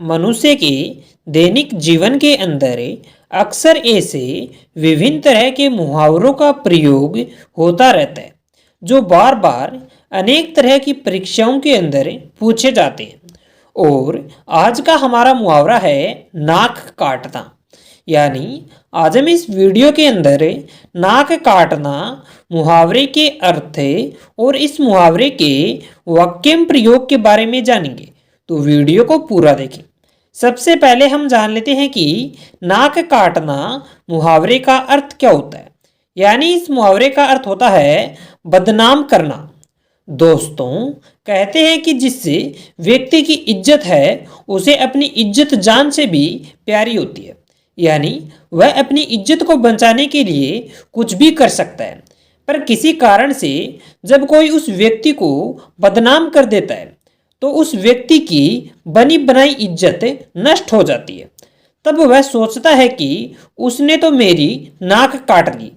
मनुष्य के दैनिक जीवन के अंदर अक्सर ऐसे विभिन्न तरह के मुहावरों का प्रयोग होता रहता है जो बार बार अनेक तरह की परीक्षाओं के अंदर पूछे जाते हैं। और आज का हमारा मुहावरा है नाक काटना। यानी आज हम इस वीडियो के अंदर नाक काटना मुहावरे के अर्थ और इस मुहावरे के वाक्य प्रयोग के बारे में जानेंगे, तो वीडियो को पूरा देखें। सबसे पहले हम जान लेते हैं कि नाक काटना मुहावरे का अर्थ क्या होता है। यानी इस मुहावरे का अर्थ होता है बदनाम करना। दोस्तों, कहते हैं कि जिससे व्यक्ति की इज्जत है उसे अपनी इज्जत जान से भी प्यारी होती है। यानी वह अपनी इज्जत को बचाने के लिए कुछ भी कर सकता है, पर किसी कारण से जब कोई उस व्यक्ति को बदनाम कर देता है तो उस व्यक्ति की बनी बनाई इज्जत नष्ट हो जाती है। तब वह सोचता है कि उसने तो मेरी नाक काट ली।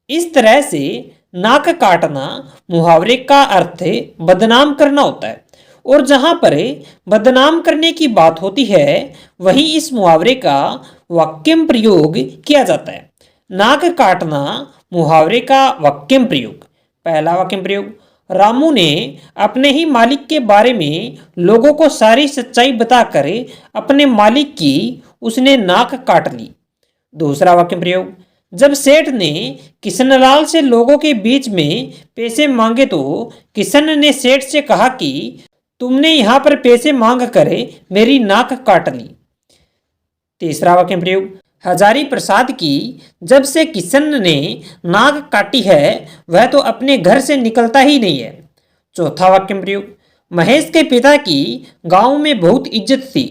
इस तरह से नाक काटना मुहावरे का अर्थ बदनाम करना होता है। और जहाँ पर बदनाम करने की बात होती है वहीं इस मुहावरे का वाक्य प्रयोग किया जाता है। नाक काटना मुहावरे का वाक्य प्रयोग। पहला वाक्य प्रयोग, रामू ने अपने ही मालिक के बारे में लोगों को सारी सच्चाई बताकर अपने मालिक की उसने नाक काट ली। दूसरा वाक्य प्रयोग, जब सेठ ने किशनलाल से लोगों के बीच में पैसे मांगे तो किशन ने सेठ से कहा कि तुमने यहाँ पर पैसे मांग कर मेरी नाक काट ली। तीसरा वाक्य प्रयोग, हजारी प्रसाद की जब से किशन ने नाक काटी है वह तो अपने घर से निकलता ही नहीं है। चौथा वाक्य प्रयोग, महेश के पिता की गांव में बहुत इज्जत थी,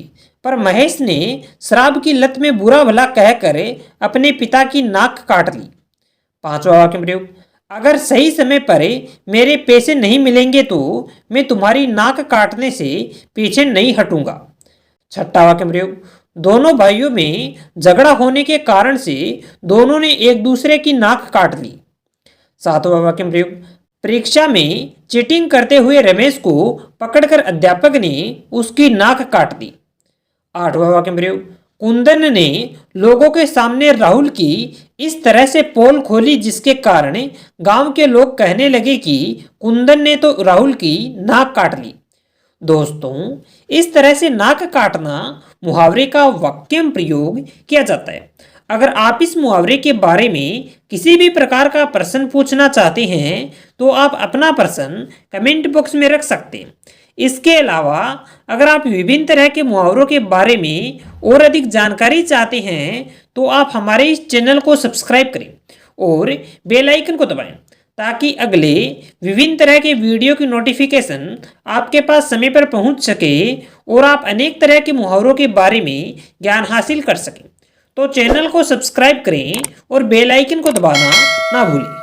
पर महेश ने शराब की लत में बुरा भला कहकर अपने पिता की नाक काट ली। पांचवा वाक्य प्रयोग, अगर सही समय पर मेरे पैसे नहीं मिलेंगे तो मैं तुम्हारी नाक काटने से पीछे नहीं हटूंगा। छठा वाक्य प्रयोग, दोनों भाइयों में झगड़ा होने के कारण से दोनों ने एक दूसरे की नाक काट ली। सातवां वाक्य प्रयोग, परीक्षा में चीटिंग करते हुए रमेश को पकड़कर अध्यापक ने उसकी नाक काट दी। आठवां वाक्य प्रयोग, कुंदन ने लोगों के सामने राहुल की इस तरह से पोल खोली जिसके कारण गांव के लोग कहने लगे कि कुंदन ने तो राहुल की नाक काट ली। दोस्तों, इस तरह से नाक काटना मुहावरे का वाक्य प्रयोग किया जाता है। अगर आप इस मुहावरे के बारे में किसी भी प्रकार का प्रश्न पूछना चाहते हैं तो आप अपना प्रश्न कमेंट बॉक्स में रख सकते हैं। इसके अलावा अगर आप विभिन्न तरह के मुहावरों के बारे में और अधिक जानकारी चाहते हैं तो आप हमारे इस चैनल को सब्सक्राइब करें और बेल आइकन को दबाएं ताकि अगले विभिन्न तरह के वीडियो की नोटिफिकेशन आपके पास समय पर पहुंच सके और आप अनेक तरह के मुहावरों के बारे में ज्ञान हासिल कर सकें। तो चैनल को सब्सक्राइब करें और बेल आइकन को दबाना ना भूलें।